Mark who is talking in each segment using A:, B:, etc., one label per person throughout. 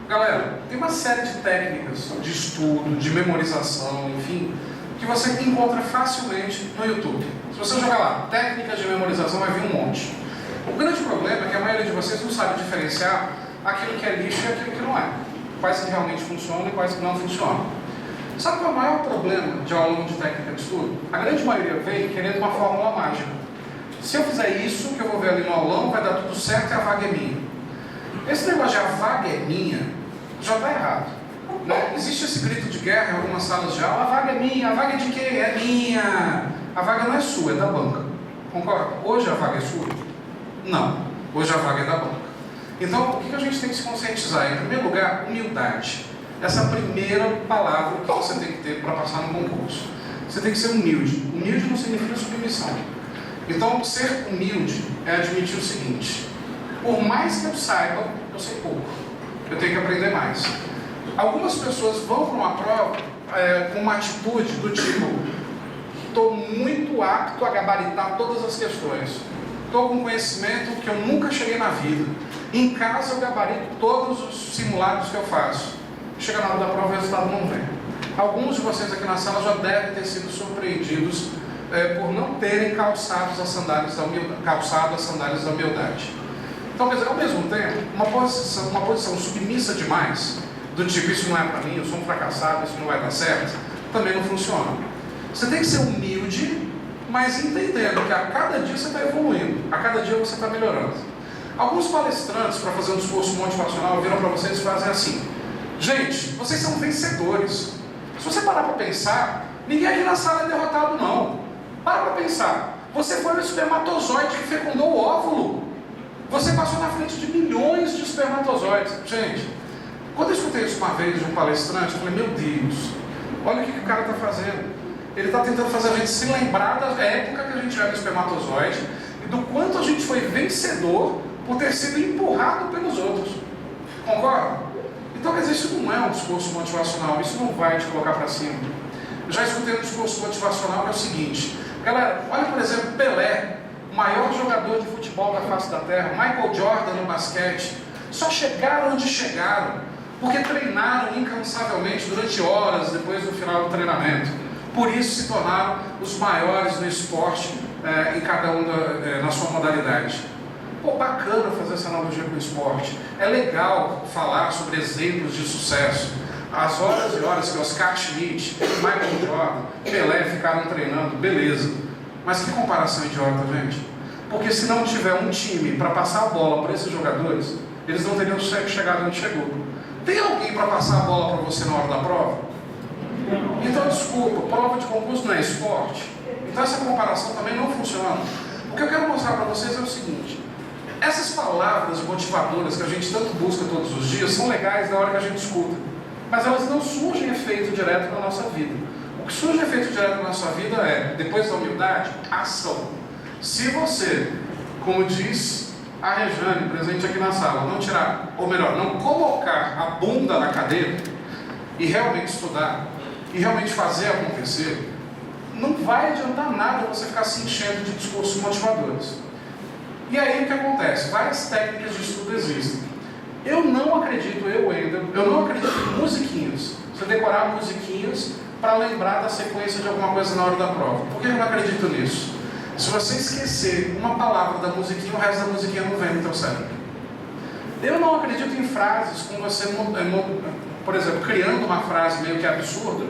A: Galera, tem uma série de técnicas de estudo, de memorização, enfim, que você encontra facilmente no YouTube. Se você jogar lá, técnicas de memorização, vai vir um monte. O grande problema é que a maioria de vocês não sabe diferenciar aquilo que é lixo e aquilo que não é. Quais que realmente funcionam e quais que não funcionam. Sabe qual é o maior problema de um aluno de técnica de estudo? A grande maioria vem querendo uma fórmula mágica. Se eu fizer isso, que eu vou ver ali no aulão, vai dar tudo certo e a vaga é minha. Esse negócio de a vaga é minha, já está errado. Né? Existe esse grito de guerra em algumas salas de aula: a vaga é minha, a vaga é de quem? É minha. A vaga não é sua, é da banca. Concorda? Hoje a vaga é sua? Não. Hoje a vaga é da banca. Então, o que a gente tem que se conscientizar? Em primeiro lugar, humildade. Essa é a primeira palavra que você tem que ter para passar no concurso. Você tem que ser humilde. Humilde não significa submissão. Então, ser humilde é admitir o seguinte: por mais que eu saiba, eu sei pouco. Eu tenho que aprender mais. Algumas pessoas vão para uma prova com uma atitude do tipo: estou muito apto a gabaritar todas as questões. Estou com conhecimento que eu nunca cheguei na vida. Em casa eu gabarito todos os simulados que eu faço. Chega na hora da prova, o resultado não vem. Alguns de vocês aqui na sala já devem ter sido surpreendidos por não terem calçado as sandálias da humildade. Então, quer dizer, ao mesmo tempo, uma posição submissa demais, do tipo: isso não é para mim, eu sou um fracassado, isso não vai dar certo, também não funciona. Você tem que ser humilde, mas entendendo que a cada dia você está evoluindo, a cada dia você está melhorando. Alguns palestrantes, para fazer um discurso motivacional, viram para vocês e fazem assim: gente, vocês são vencedores. Se você parar para pensar, ninguém aqui na sala é derrotado, não. Para pensar. Você foi o espermatozoide que fecundou o óvulo. Você passou na frente de milhões de espermatozoides. Gente, quando eu escutei isso uma vez de um palestrante, eu falei: meu Deus, olha o que o cara está fazendo. Ele está tentando fazer a gente se lembrar da época que a gente era espermatozoide e do quanto a gente foi vencedor por ter sido empurrado pelos outros. Concorda? Então, quer dizer, isso não é um discurso motivacional, isso não vai te colocar para cima. Eu já escutei um discurso motivacional que é o seguinte: galera, olha, por exemplo, Pelé, o maior jogador de futebol da face da terra, Michael Jordan no basquete, só chegaram onde chegaram porque treinaram incansavelmente durante horas depois do final do treinamento. Por isso se tornaram os maiores no esporte, em cada um na sua modalidade. Pô, bacana fazer essa analogia com o esporte. É legal falar sobre exemplos de sucesso. As horas e horas que Oscar Schmidt, Michael Jordan, Pelé ficaram treinando, beleza. Mas que comparação idiota, gente. Porque se não tiver um time para passar a bola para esses jogadores, eles não teriam chegado onde chegou. Tem alguém para passar a bola para você na hora da prova? Então, desculpa, prova de concurso não é esporte. Então essa comparação também não funciona. O que eu quero mostrar para vocês é o seguinte: essas palavras motivadoras que a gente tanto busca todos os dias são legais na hora que a gente escuta, mas elas não surgem efeito direto na nossa vida. O que surge efeito direto na nossa vida é, depois da humildade, ação. Se você, como diz a Rejane, presente aqui na sala, não tirar, ou melhor, não colocar a bunda na cadeira e realmente estudar, e realmente fazer acontecer, não vai adiantar nada você ficar se enchendo de discursos motivadores. E aí o que acontece? Várias técnicas de estudo existem. Eu não acredito em musiquinhas. Você decorar musiquinhas para lembrar da sequência de alguma coisa na hora da prova. Por que eu não acredito nisso? Se você esquecer uma palavra da musiquinha, o resto da musiquinha não vem no teu cérebro. Eu não acredito em frases com você, por exemplo, criando uma frase meio que absurda,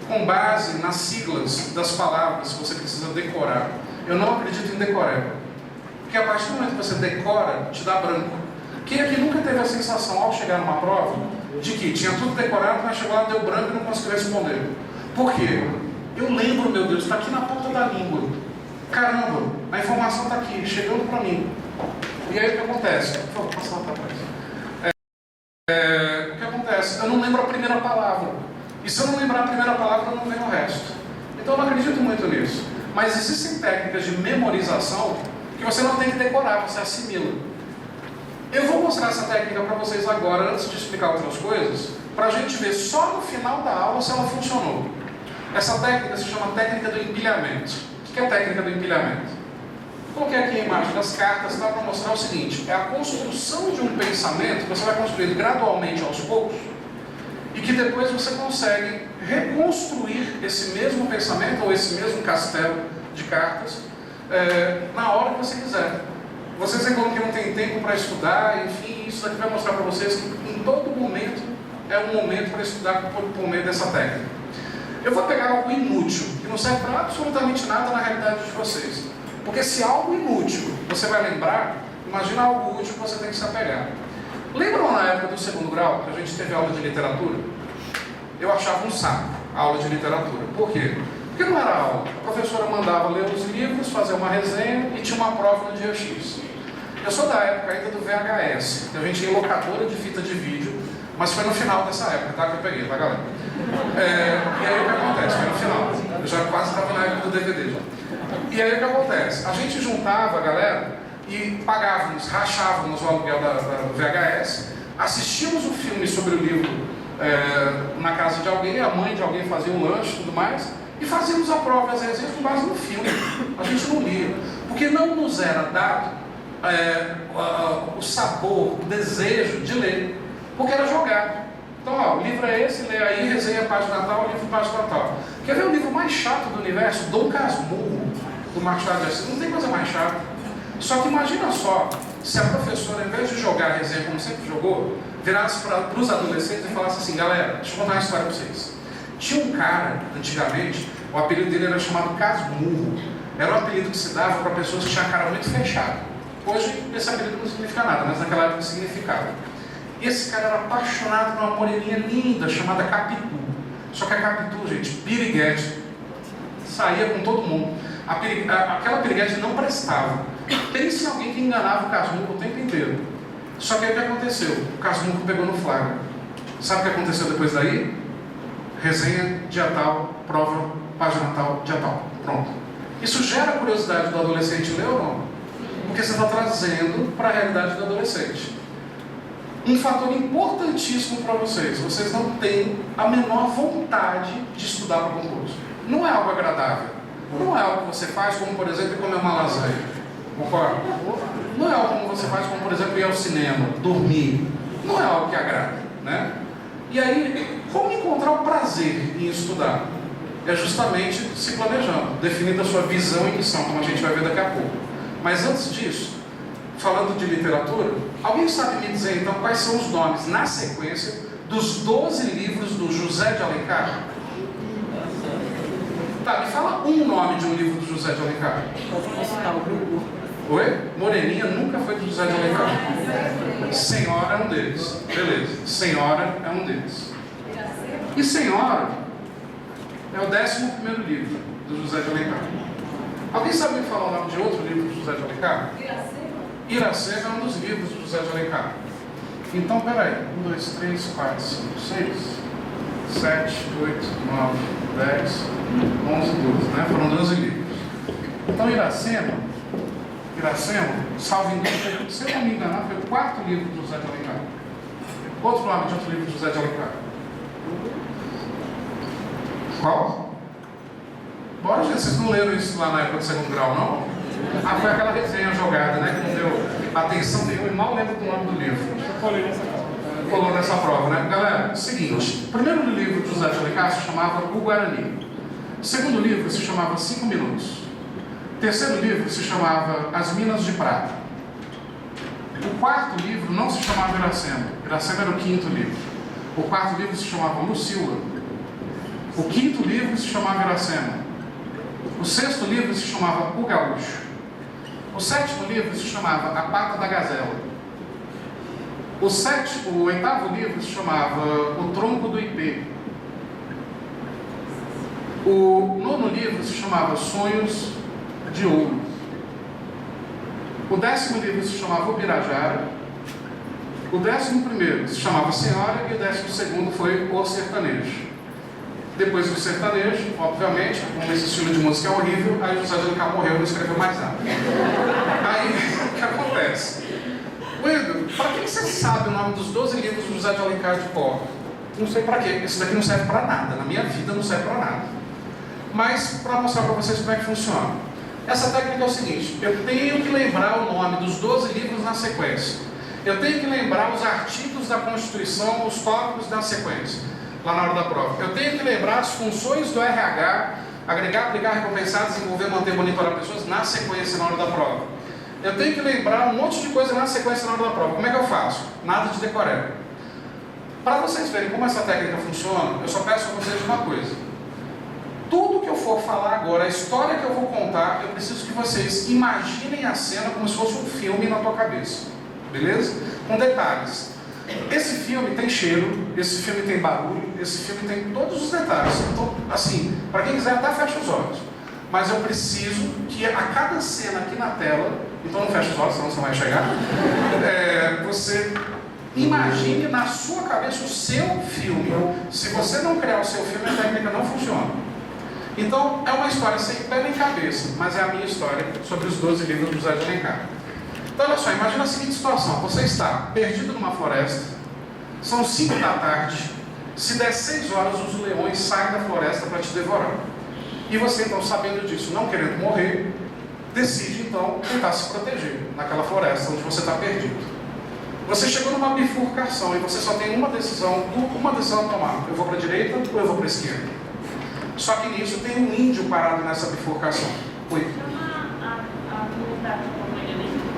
A: com base nas siglas das palavras que você precisa decorar. Eu não acredito em decorar. Porque a partir do momento que você decora, te dá branco. Quem aqui nunca teve a sensação, ao chegar numa prova, de que tinha tudo decorado, mas chegou lá, deu branco e não conseguiu responder? Por quê? Eu lembro, meu Deus, está aqui na ponta da língua. Caramba, a informação está aqui, chegando para mim. E aí o que acontece? Por favor, passa lá para trás. O que acontece? Eu não lembro a primeira palavra. E se eu não lembrar a primeira palavra, eu não lembro o resto. Então eu não acredito muito nisso. Mas existem técnicas de memorização que você não tem que decorar, você assimila. Eu vou mostrar essa técnica para vocês agora, antes de explicar outras coisas, para a gente ver só no final da aula se ela funcionou. Essa técnica se chama técnica do empilhamento. O que é a técnica do empilhamento? Coloquei aqui a imagem das cartas, tá, para mostrar o seguinte: é a construção de um pensamento que você vai construindo gradualmente aos poucos e que depois você consegue reconstruir esse mesmo pensamento ou esse mesmo castelo de cartas na hora que você quiser. Vocês reclamam que não tem tempo para estudar, enfim, isso aqui vai mostrar para vocês que em todo momento é um momento para estudar por meio dessa técnica. Eu vou pegar algo inútil, que não serve para absolutamente nada na realidade de vocês. Porque se algo inútil você vai lembrar, imagina algo útil que você tem que se apegar. Lembram na época do segundo grau, que a gente teve aula de literatura? Eu achava um saco a aula de literatura. Por quê? Porque não era aula. A professora mandava ler os livros, fazer uma resenha e tinha uma prova no dia X. Eu sou da época ainda do VHS, que a gente ia em locadora de fita de vídeo, mas foi no final dessa época, tá? Que eu peguei, tá, galera? E aí o que acontece? Foi no final. Eu já quase estava na época do DVD já. E aí o que acontece? A gente juntava a galera e pagávamos, rachávamos o aluguel do VHS, assistíamos o filme sobre o livro na casa de alguém, a mãe de alguém fazia um lanche e tudo mais, e fazíamos a prova e as resenhas com base no filme. A gente não lia, porque não nos era dado o sabor, o desejo de ler, porque era jogado. Então, ó, o livro é esse, lê aí, resenha página tal, livro página tal. Quer ver o livro mais chato do universo? Dom Casmurro, do Machado de Assis. Não tem coisa mais chata. Só que imagina só, se a professora, em vez de jogar a resenha como sempre jogou, virasse para os adolescentes e falasse assim: galera, deixa eu contar uma história para vocês. Tinha um cara, antigamente, o apelido dele era chamado Casmurro. Era um apelido que se dava para pessoas que tinham a cara muito fechada. Hoje, esse apelido não significa nada, mas naquela época significava. Esse cara era apaixonado por uma moreninha linda, chamada Capitu. Só que a Capitu, gente, piriguete, saía com todo mundo. Aquela piriguete não prestava. Pense em alguém que enganava o Casmurro o tempo inteiro. Só que aí o que aconteceu? O Casmurro pegou no flagra. Sabe o que aconteceu depois daí? Resenha, dia tal, prova, página tal, dia tal. Pronto. Isso gera curiosidade do adolescente ler ou não? Porque você está trazendo para a realidade do adolescente. Um fator importantíssimo para vocês: vocês não têm a menor vontade de estudar para concurso. Não é algo agradável. Não é algo que você faz como, por exemplo, comer uma lasanha. Concorda? Não é algo como você faz como, por exemplo, ir ao cinema, dormir. Não é algo que agrada, né? E aí, como encontrar o prazer em estudar? É justamente se planejando, definindo a sua visão e missão, como a gente vai ver daqui a pouco. Mas antes disso, falando de literatura, alguém sabe me dizer então quais são os nomes, na sequência, dos 12 livros do José de Alencar? Tá, me fala um nome de um livro do José de Alencar. Oi? Moreninha nunca foi do José de Alencar. Senhora é um deles. Beleza. Senhora é um deles. E Senhora é o 11º livro do José de Alencar. Alguém sabe me falar o nome de outro livro do José de Alencar? Iracema é um dos livros do José de Alencar. Então, peraí. 1, 2, 3, 4, 5, 6, 7, 8, 9, 10, 11, 12, né? Foram 12 livros. Então, Iracema, salvo engano, se eu não me enganar, foi o 4º livro do José de Alencar. Outro nome de outro livro do José de Alencar. Qual? Bora, gente, vocês não leram isso lá na época do segundo grau, não? Ah, foi aquela resenha jogada, né? Que não deu atenção nenhuma e mal lembro do nome do livro. Colou nessa prova, né? Galera, seguinte: o primeiro livro de José de Alencar se chamava O Guarani. O segundo livro se chamava 5 Minutos. O terceiro livro se chamava As Minas de Prata. O quarto livro não se chamava Iracema. Iracema era o 5º livro. O quarto livro se chamava Lucila. O 5º livro se chamava Iracema. O 6º livro se chamava O Gaúcho. O 7º livro se chamava A Pata da Gazela. O 8º livro se chamava O Tronco do Ipê. O 9º livro se chamava Sonhos de Ouro. O 10º livro se chamava O Birajara. O 11º se chamava Senhora e o 12º foi O Sertanejo. Depois do sertanejo, obviamente, como esse estilo de música é horrível, aí José de Alencar morreu e não escreveu mais nada. Aí, o que acontece? Wendel, para que você sabe o nome dos 12 livros do José de Alencar de cor? Não sei para quê, isso daqui não serve para nada, na minha vida não serve para nada. Mas, para mostrar para vocês como é que funciona. Essa técnica é o seguinte: eu tenho que lembrar o nome dos 12 livros na sequência. Eu tenho que lembrar os artigos da Constituição, os tópicos da sequência, lá na hora da prova. Eu tenho que lembrar as funções do RH, agregar, aplicar, recompensar, desenvolver, manter, monitorar pessoas na sequência na hora da prova. Eu tenho que lembrar um monte de coisa na sequência na hora da prova. Como é que eu faço? Nada de decoreba. Para vocês verem como essa técnica funciona, eu só peço a vocês uma coisa. Tudo que eu for falar agora, a história que eu vou contar, eu preciso que vocês imaginem a cena como se fosse um filme na tua cabeça. Beleza? Com detalhes. Esse filme tem cheiro, esse filme tem barulho, esse filme tem todos os detalhes. Então, assim, para quem quiser até fecha os olhos. Mas eu preciso que a cada cena aqui na tela, então não fecha os olhos, senão você não vai chegar, você imagine na sua cabeça o seu filme. Se você não criar o seu filme, a técnica não funciona. Então, é uma história sem pé nem cabeça, mas é a minha história sobre os 12 livros do José de Alencar. Então, olha só, imagina a seguinte situação: você está perdido numa floresta, são 5 da tarde, se der 6 horas, os leões saem da floresta para te devorar. E você, então, sabendo disso, não querendo morrer, decide, então, tentar se proteger naquela floresta onde você está perdido. Você chegou numa bifurcação e você só tem uma decisão a tomar: eu vou para a direita ou eu vou para a esquerda? Só que nisso tem um índio parado nessa bifurcação. Oi.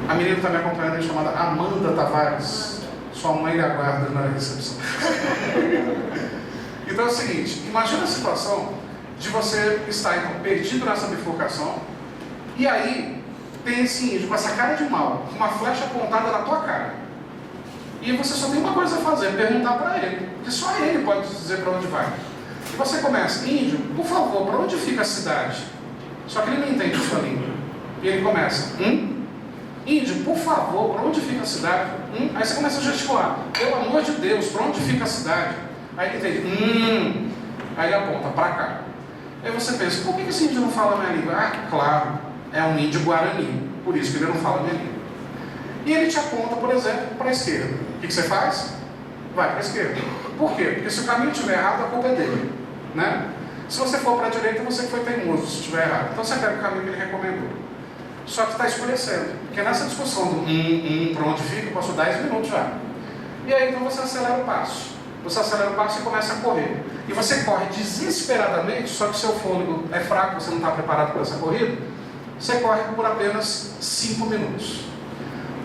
A: A menina que está me acompanhando é chamada Amanda Tavares. Sua mãe lhe aguarda na recepção. Então é o seguinte: imagina a situação de você estar então perdido nessa bifurcação, e aí tem esse índio com essa cara de mal, com uma flecha apontada na tua cara. E você só tem uma coisa a fazer: perguntar para ele, porque só ele pode dizer para onde vai. E você começa: índio, por favor, para onde fica a cidade? Só que ele não entende a sua língua. E ele começa: índio, por favor, para onde fica a cidade? Aí você começa a gesticular: pelo amor de Deus, para onde fica a cidade? Aí ele entende: aí ele aponta para cá. Aí você pensa: por que esse índio não fala a minha língua? Ah, claro, é um índio guarani, por isso que ele não fala a minha língua. E ele te aponta, por exemplo, para a esquerda. O que você faz? Vai para a esquerda. Por quê? Porque se o caminho estiver errado, a culpa é dele, né? Se você for para a direita, você que foi teimoso se estiver errado. Então você pega o caminho que ele recomendou. Só que está escurecendo, porque nessa discussão do para onde fica, passou 10 minutos já. E aí então você acelera o passo. Você acelera o passo e começa a correr. E você corre desesperadamente, só que o seu fôlego é fraco, você não está preparado para essa corrida. Você corre por apenas 5 minutos.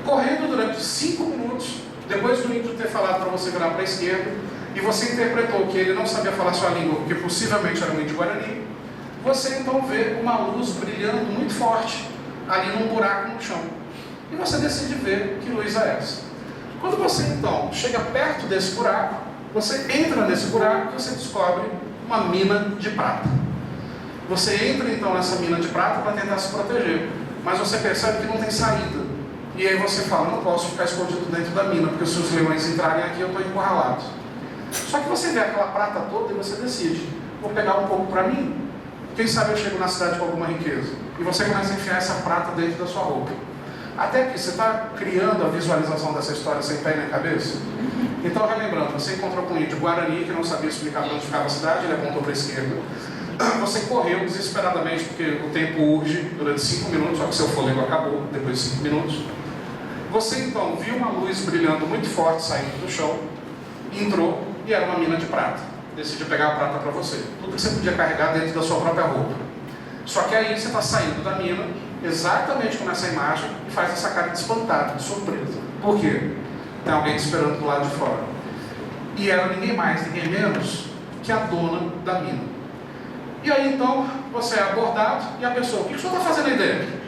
A: Correndo durante 5 minutos, depois do índio ter falado para você virar para a esquerda, e você interpretou que ele não sabia falar sua língua, porque possivelmente era um índio guarani, você então vê uma luz brilhando muito forte ali num buraco no chão. E você decide ver que luz é essa. Quando você então chega perto desse buraco, você entra nesse buraco e você descobre uma mina de prata. Você entra então nessa mina de prata para tentar se proteger, mas você percebe que não tem saída. E aí você fala: não posso ficar escondido dentro da mina, porque se os leões entrarem aqui eu estou encurralado. Só que você vê aquela prata toda e você decide: vou pegar um pouco para mim. Quem sabe eu chego na cidade com alguma riqueza. E você começa a enfiar essa prata dentro da sua roupa. Até que você está criando a visualização dessa história sem pé nem cabeça. Então, relembrando, você encontrou com um índio guarani que não sabia explicar para onde ficava a cidade, ele apontou para a esquerda. Você correu desesperadamente, porque o tempo urge, durante 5 minutos, só que seu fôlego acabou depois de 5 minutos. Você então viu uma luz brilhando muito forte saindo do chão, entrou e era uma mina de prata. Decidiu pegar a prata para você. Tudo que você podia carregar dentro da sua própria roupa. Só que aí você está saindo da mina, exatamente como essa imagem, e faz essa cara de espantado, de surpresa. Por quê? Tem alguém te esperando do lado de fora. E era ninguém mais, ninguém menos que a dona da mina. E aí então você é abordado e a pessoa: o que o senhor está fazendo aí dentro?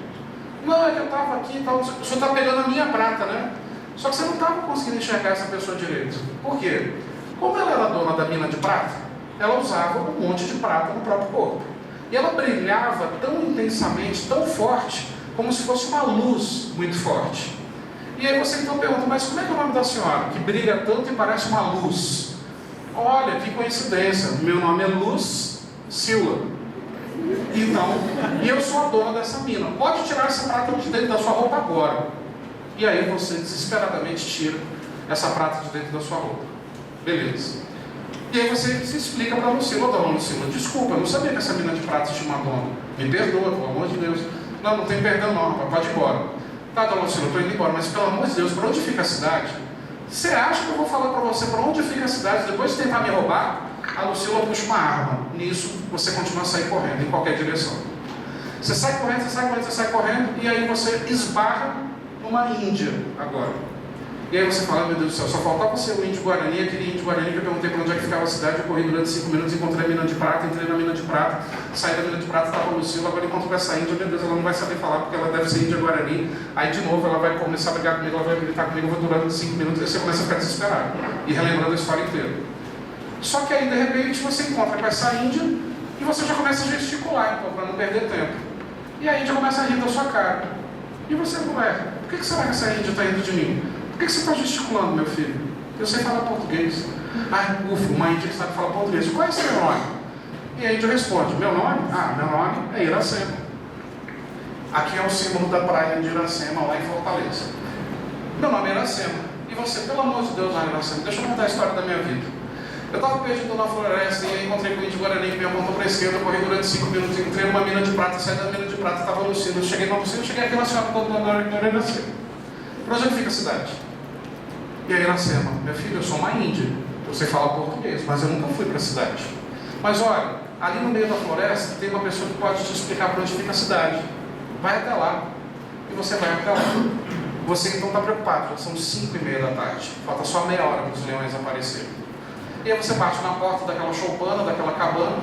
A: Não, é que eu estava aqui e tal. O senhor está pegando a minha prata, né? Só que você não estava conseguindo enxergar essa pessoa direito. Por quê? Como ela era dona da mina de prata, ela usava um monte de prata no próprio corpo. E ela brilhava tão intensamente, tão forte, como se fosse uma luz muito forte. E aí você então pergunta: mas como é que é o nome da senhora, que brilha tanto e parece uma luz? Olha, que coincidência, meu nome é Luz Silva. Então, e eu sou a dona dessa mina. Pode tirar essa prata de dentro da sua roupa agora. E aí você desesperadamente tira essa prata de dentro da sua roupa. Beleza. E aí você se explica para Lucila: dona Lucila, desculpa, eu não sabia que essa mina de prata tinha uma dona. Me perdoa, pelo amor de Deus. Não, não tem perdão não, rapaz, pode ir embora. Tá, dona Lucila, eu estou indo embora, mas pelo amor de Deus, para onde fica a cidade? Você acha que eu vou falar para você para onde fica a cidade? Depois de tentar me roubar, a Lucila puxa uma arma. Nisso, você continua a sair correndo, em qualquer direção. Você sai correndo, você sai correndo, você sai correndo, e aí você esbarra numa Índia agora. E aí você fala, meu Deus do céu, só faltava ser o índio Guarani, aquele índio Guarani que eu perguntei para onde é que ficava a cidade, eu corri durante 5 minutos, encontrei a mina de prata, entrei na mina de prata, saí da mina de prata, estava a Lucila, agora encontro com essa índia, meu Deus, ela não vai saber falar porque ela deve ser índia Guarani, aí de novo ela vai começar a brigar comigo, ela vai gritar comigo, eu vou durando 5 minutos, e você começa a ficar desesperado, e relembrando a história inteira. Só que aí, de repente, você encontra com essa índia, e você já começa a gesticular, então, para não perder tempo. E a índia começa a rir da sua cara. E você, ué, por que será que essa índia está rindo de mim? Por que você está gesticulando, meu filho? Eu sei falar português. Ah, ufa, uma índia que sabe falar português. Qual é o seu nome? E a índia responde, meu nome? Ah, meu nome é Iracema. Aqui é o símbolo da praia de Iracema, lá em Fortaleza. Meu nome é Iracema. E você, pelo amor de Deus, Iracema, deixa eu contar a história da minha vida. Eu estava perdido na floresta e aí encontrei com o índio Guarani que me apontou para a esquerda, corri durante 5 minutos, entrei numa mina de prata, saí da mina de prata, estava no Lucila. Eu cheguei na Lucila, cheguei aqui na senhora do Iracema. Para onde fica a cidade? E aí Iracema, meu filho, eu sou uma índia, eu sei falar português, mas eu nunca fui para a cidade. Mas olha, ali no meio da floresta tem uma pessoa que pode te explicar para onde fica a cidade. Vai até lá. E você vai até lá. Você então está preocupado, já são 5h30 da tarde, falta só meia hora para os leões aparecerem. E aí você bate na porta daquela choupana, daquela cabana,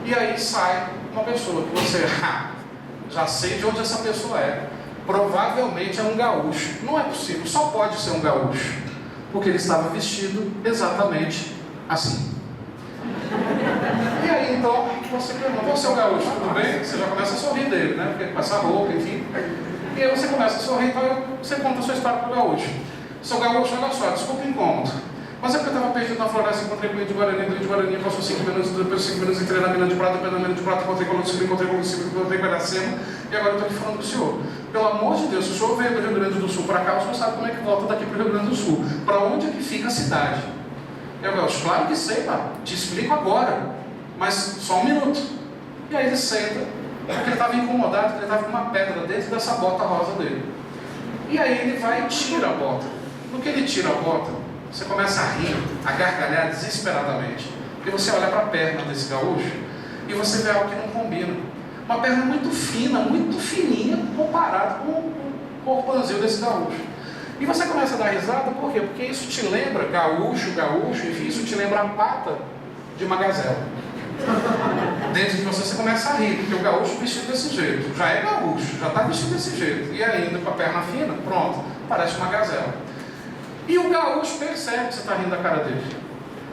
A: e aí sai uma pessoa que você, já sei de onde essa pessoa é. Provavelmente é um gaúcho. Não é possível, só pode ser um gaúcho. Porque ele estava vestido exatamente assim. E aí então, você pergunta, você é um gaúcho, tudo bem? Você já começa a sorrir dele, né? Porque passa a roupa, enfim. E aí você começa a sorrir, então você conta a sua história para o gaúcho. Seu gaúcho, olha só, desculpa o incômodo. Mas é porque eu estava perdido na floresta, encontrei com o índio Guarani, passou 5 minutos, depois de 5 minutos entrei na mina de prata, depois na mina de prata, encontrei com o Lucila, encontrei com Iracema, e agora eu estou aqui falando com o senhor. Pelo amor de Deus, se o senhor veio do Rio Grande do Sul para cá, o senhor sabe como é que volta daqui para o Rio Grande do Sul. Para onde é que fica a cidade? Eu gaúcho, claro que sei, pá, te explico agora, mas só 1 minuto. E aí ele senta, porque ele estava incomodado, porque ele estava com uma pedra dentro dessa bota rosa dele. E aí ele vai e tira a bota. No que ele tira a bota, você começa a rir, a gargalhar desesperadamente. Porque você olha para a perna desse gaúcho e você vê algo que não combina. Uma perna muito fina, muito fininha, comparado com o corpanzil desse gaúcho. E você começa a dar risada, por quê? Porque isso te lembra, gaúcho, enfim, isso te lembra a pata de uma gazela. Dentro de você começa a rir, porque o gaúcho vestido desse jeito, já é gaúcho, já está vestido desse jeito. E ainda com a perna fina, pronto, parece uma gazela. E o gaúcho percebe que você está rindo da cara dele.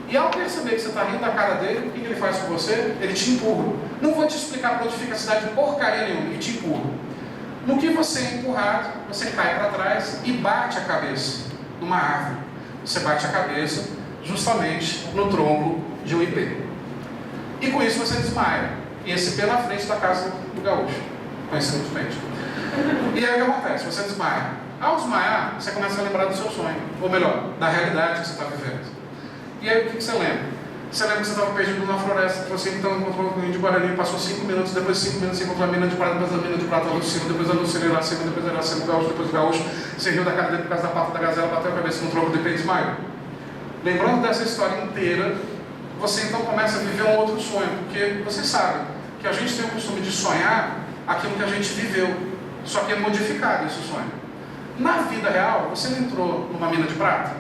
A: E ao perceber que você está rindo da cara dele, o que ele faz com você? Ele te empurra. Não vou te explicar para onde fica a cidade de porcaria nenhuma, ele te empurra. No que você é empurrado, você cai para trás e bate a cabeça numa árvore. Você bate a cabeça justamente no tronco de um ipê. E com isso você desmaia. E esse ipê na frente da casa do gaúcho, coincidentemente. E aí o que acontece? Você desmaia. Ao desmaiar, você começa a lembrar do seu sonho, ou melhor, da realidade que você está vivendo. E aí o que você lembra? Você lembra que você estava perdido na floresta, que você então encontrou com o índio Guarani, passou 5 minutos, depois de 5 minutos você encontrou a mina de prata, depois da mina de prata a Lucila, depois a Lucila Iracema, depois a Iracema o gaúcho, depois o gaúcho, você riu da cara dele por causa da pata da gazela, bateu a cabeça no tronco de pé e desmaiou. Lembrando dessa história inteira, você então começa a viver um outro sonho, porque você sabe que a gente tem o costume de sonhar aquilo que a gente viveu, só que é modificado esse sonho. Na vida real, você não entrou numa mina de prata?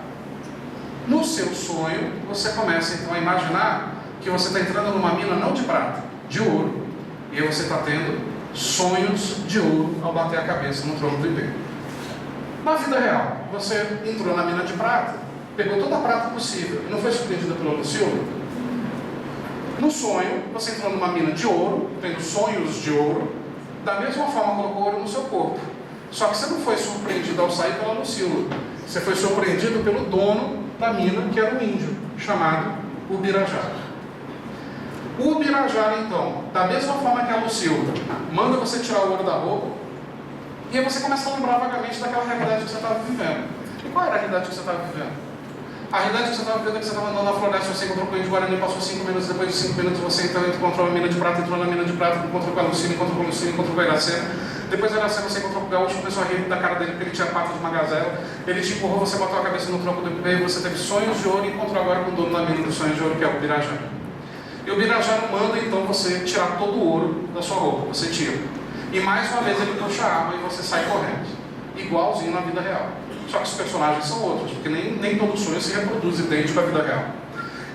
A: No seu sonho, você começa então a imaginar que você está entrando numa mina não de prata, de ouro. E aí você está tendo sonhos de ouro ao bater a cabeça no tronco do ipê. Na vida real, você entrou na mina de prata, pegou toda a prata possível e não foi surpreendida pela Lucila? No sonho, você entrou numa mina de ouro, tendo sonhos de ouro, da mesma forma colocou ouro no seu corpo. Só que você não foi surpreendido ao sair pela Lucila. Você foi surpreendido pelo dono da mina, que era um índio, chamado Ubirajara. O Ubirajara, então, da mesma forma que a Lucila, manda você tirar o ouro da roupa, e aí você começa a lembrar vagamente daquela realidade que você estava vivendo. E qual era a realidade que você estava vivendo? A realidade que você estava vivendo é que você estava andando na floresta, você encontrou com o índio Guarani, passou 5 minutos, depois de 5 minutos você então encontrou a mina de prata, entrou na mina de prata, encontrou com a Lucila, encontrou com a Iracema. Depois da Iracema você encontrou com o Gaúcho, começou a rir da cara dele porque ele tinha pata de uma gazela. Ele te empurrou, você botou a cabeça no tronco do IP, você teve sonhos de ouro e encontrou agora com o dono da mina dos sonhos de ouro, que é o Birajara. E o Birajara manda então você tirar todo o ouro da sua roupa, você tira. E mais uma vez ele puxa a arma e você sai correndo. Igualzinho na vida real. Só que os personagens são outros, porque nem todo sonho se reproduz idêntico à vida real.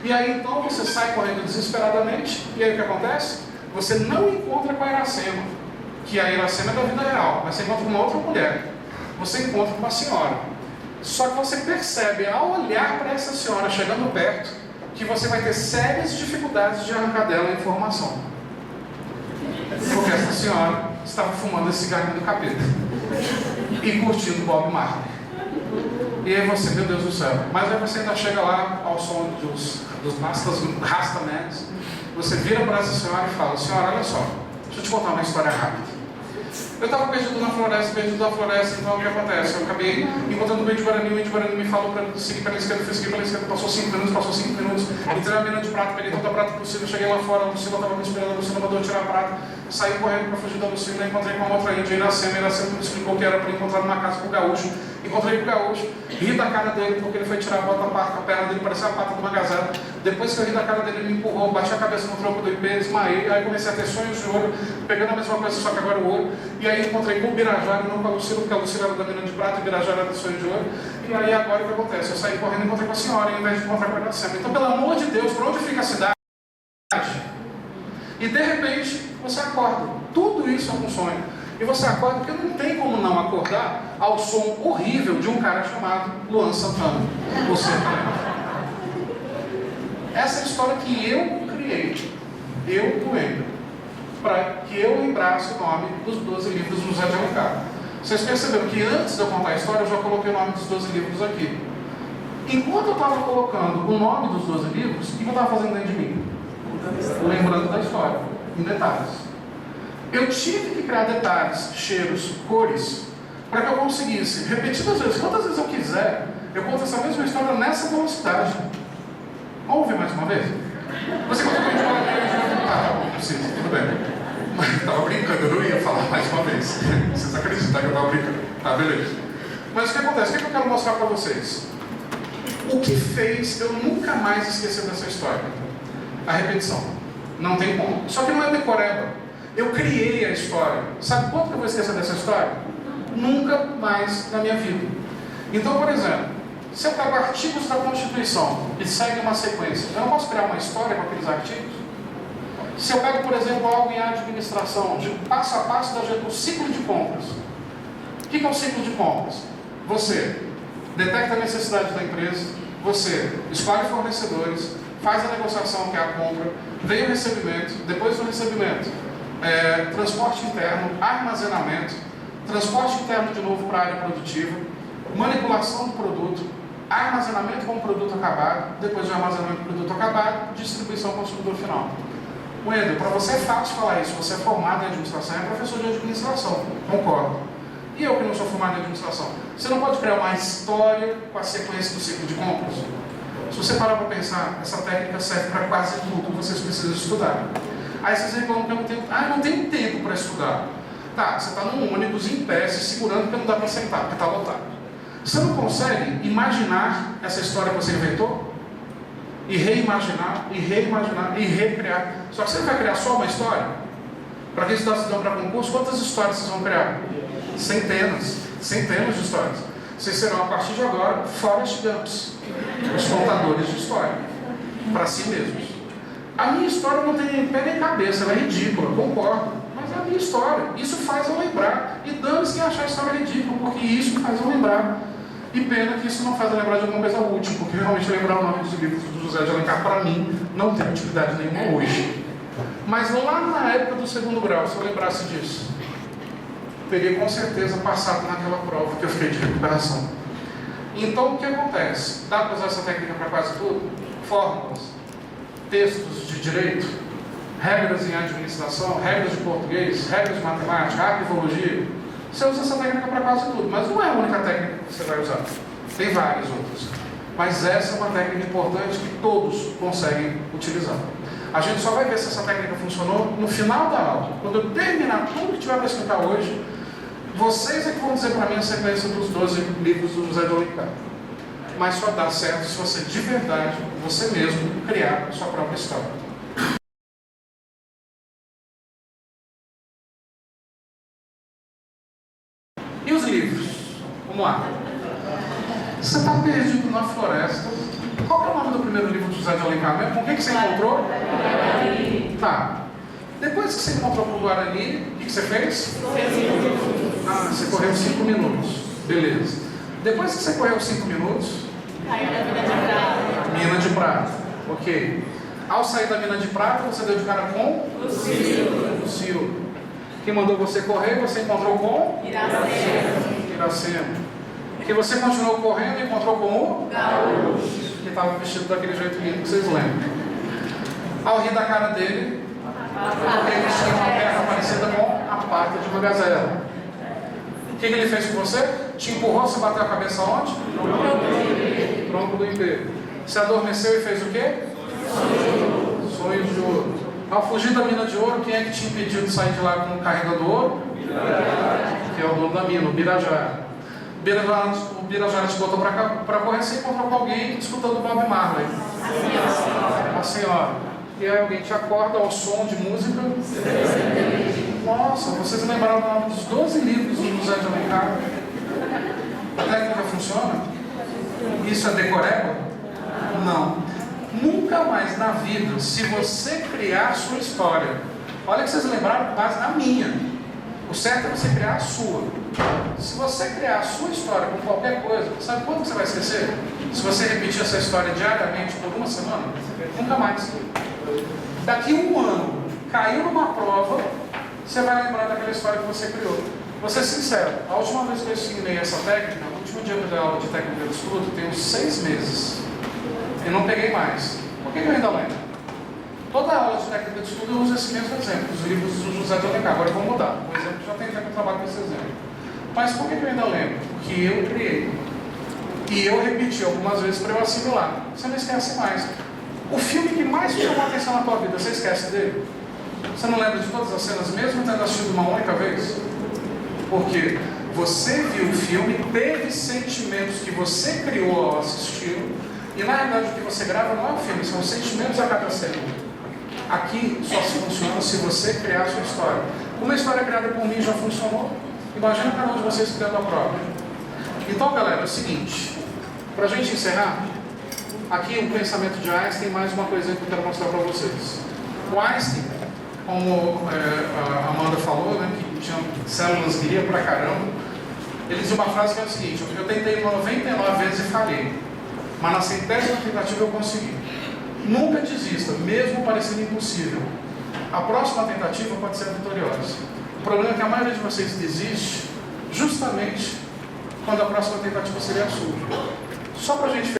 A: E aí então você sai correndo desesperadamente, e aí o que acontece? Você não encontra com a Iracema, que a Iracema é da vida real, mas você encontra com uma outra mulher. Você encontra com uma senhora. Só que você percebe, ao olhar para essa senhora chegando perto, que você vai ter sérias dificuldades de arrancar dela a informação. Porque essa senhora estava fumando esse cigarrinho do capeta e curtindo Bob Marley. E aí você, meu Deus do céu. Mas aí você ainda chega lá ao som dos Rastamans. Você vira para essa senhora e fala: senhora, olha só, deixa eu te contar uma história rápida. Eu estava perdido na floresta, então o que acontece? Eu acabei encontrando o Índio Guarani me falou para seguir pela esquerda, fui seguir pela esquerda, passou 5 minutos, entrei na mina de prata, peguei toda a prata possível, cheguei lá fora, a Lucila estava me esperando, a Lucila mandou tirar a prata, saí correndo para fugir da Lucila, encontrei com uma outra índia, Iracema me explicou que era para encontrar numa casa com o Gaúcho, encontrei com o Gaúcho, ri da cara dele porque ele foi tirar a bota, a perna dele parecia a pata de uma gazela. Depois que eu ri da cara dele, ele me empurrou, bati a cabeça no tronco do IP, desmaiei, aí comecei a ter sonhos de ouro, pegando a mesma coisa, só que agora o ouro, e aí encontrei com o Birajara, não com a Lucila, porque a Lucila era da mina de prata e o Birajara era do sonho de ouro. E aí agora o que acontece? Eu saí correndo e encontrei com a senhora, ao invés de encontrar com a Iracema. Então, pelo amor de Deus, por onde fica a cidade? E de repente, você acorda. Tudo isso é um sonho. E você acorda porque não tem como não acordar ao som horrível de um cara chamado Luan Santana. Você essa é a história que eu criei, eu Coelho, para que eu lembrasse o nome dos 12 livros do José de Alencar. Vocês perceberam que antes de eu contar a história, eu já coloquei o nome dos 12 livros aqui. Enquanto eu estava colocando o nome dos 12 livros, o que eu estava fazendo dentro de mim? Lembrando da história, em detalhes. Eu tive que criar detalhes, cheiros, cores, para que eu conseguisse, repetidas vezes, quantas vezes eu quiser, eu conto essa mesma história nessa velocidade. Vamos ouvir mais uma vez? Você contou que a gente fala que tá bom, precisa, tudo bem. Mas eu estava brincando, eu não ia falar mais uma vez. Vocês acreditam que eu estava brincando? Tá, beleza. Mas o que acontece? O que eu quero mostrar para vocês? O que fez eu nunca mais esquecer dessa história? A repetição. Não tem como. Só que não é decoreba. Eu criei a história. Sabe quanto que eu vou esquecer dessa história? Nunca mais na minha vida. Então, por exemplo, se eu pego artigos da Constituição e segue uma sequência, eu não posso criar uma história com aqueles artigos? Se eu pego, por exemplo, algo em administração, de passo a passo do ciclo de compras. O que é o ciclo de compras? Você detecta a necessidade da empresa, você escolhe fornecedores, faz a negociação, que é a compra, vem o recebimento, depois do recebimento, transporte interno, armazenamento, transporte interno de novo para a área produtiva, manipulação do produto, armazenamento com o produto acabado, depois do armazenamento do produto acabado, distribuição ao consumidor final. Wendel, para você é fácil falar isso, você é formado em administração, é professor de administração, concordo. E eu que não sou formado em administração? Você não pode criar uma história com a sequência do ciclo de compras? Se você parar para pensar, essa técnica serve para quase tudo, vocês precisam estudar. Aí vocês reclamam que eu não tenho, não tenho tempo para estudar. Tá, você está num ônibus em pé, se segurando porque não dá para sentar, porque está lotado. Você não consegue imaginar essa história que você inventou? E reimaginar, e reimaginar, e recriar. Só que você não vai criar só uma história? Para quem está estudando para concurso, quantas histórias vocês vão criar? Centenas de histórias. Vocês serão, a partir de agora, Forrest Gumps, os contadores de história, para si mesmos. A minha história não tem nem pé nem cabeça, ela é ridícula, concordo. Mas é a minha história. Isso faz eu lembrar. E dane-se quem achar a história ridícula, porque isso faz eu lembrar. E pena que isso não faz eu lembrar de alguma coisa útil, porque realmente lembrar o nome dos livros do José de Alencar, para mim, não tem utilidade nenhuma hoje. Mas lá na época do segundo grau, se eu lembrasse disso, teria com certeza passado naquela prova que eu fiquei de recuperação. Então, o que acontece? Dá para usar essa técnica para quase tudo? Fórmulas, textos de direito, regras em administração, regras de português, regras de matemática, arquivologia. Você usa essa técnica para quase tudo, mas não é a única técnica que você vai usar. Tem várias outras. Mas essa é uma técnica importante que todos conseguem utilizar. A gente só vai ver se essa técnica funcionou no final da aula. Quando eu terminar tudo que tiver para explicar hoje, Vocês é que vão dizer para mim a sequência dos 12 livros do José de Alencar. Mas só dá certo se você de verdade, você mesmo, criar a sua própria história. E os livros? Vamos lá. Você está perdido na floresta. Qual é o nome do primeiro livro do José de Alencar mesmo? Com o que você encontrou? Tá. Depois que você encontrou com o Guarani, o que você fez? Ah, você correu 5 minutos. Beleza. Depois que você correu 5 minutos, mina de prata. Ok. Ao sair da mina de prata, você deu de cara com? O Silvio. Quem mandou você correr, você encontrou com? Iracema. Que você continuou correndo e encontrou com o? Gaúcho. Que estava vestido daquele jeito lindo que vocês lembram. Ao rir da cara dele, ele tinha uma perna parecida com a pata de uma gazela. O que ele fez com você? Te empurrou, você bateu a cabeça onde? No tronco do império. Você adormeceu e fez o quê? Sonhos de ouro. Ao fugir da mina de ouro, quem é que te impediu de sair de lá com o carregador do ouro? Que é o dono da mina, o Birajara. O Birajara te botou para correr, você encontrou com alguém escutando Bob Marley. A senhora. E aí alguém te acorda ao som de música. Nossa, vocês lembraram o nome dos 12 livros do José de Alencar? A técnica funciona? Isso é decoreba? Não. Nunca mais na vida, se você criar a sua história, olha que vocês lembraram com base na minha. O certo é você criar a sua. Se você criar a sua história com qualquer coisa, sabe quando você vai esquecer? Se você repetir essa história diariamente por uma semana, nunca mais. Daqui 1 ano, caiu numa prova, você vai lembrar daquela história que você criou. Vou ser sincero, a última vez que eu ensinei essa técnica, no último dia que eu dei aula de técnica de estudo, tem uns 6 meses. Eu não peguei mais. Por que eu ainda lembro? Toda aula de técnica de estudo eu uso esse mesmo exemplo, os livros do José de Alencar. Agora eu vou mudar. O exemplo já tem tempo que eu trabalho com esse exemplo. Mas por que eu ainda lembro? Porque eu criei. E eu repeti algumas vezes para eu assimilar. Você não esquece mais. O filme que mais te chamou a atenção na tua vida, você esquece dele? Você não lembra de todas as cenas, mesmo tendo assistido uma única vez? Porque você viu o filme, teve sentimentos que você criou ao assistir, e na realidade o que você grava não é o filme, são os sentimentos a cada cena. Aqui só se funciona se você criar a sua história. Uma história criada por mim já funcionou. Imagina cada um de vocês criando a própria. Então, galera, é o seguinte. Para a gente encerrar, aqui o pensamento de Einstein, mais uma coisinha que eu quero mostrar para vocês. O Einstein, como a Amanda falou, né, que tinha células guia pra caramba, ele diz uma frase que é o seguinte: eu tentei 99 vezes e falhei, mas na 100ª tentativa eu consegui. Nunca desista, mesmo parecendo impossível. A próxima tentativa pode ser vitoriosa. O problema é que a maioria de vocês desiste justamente quando a próxima tentativa seria a sua. Só para a gente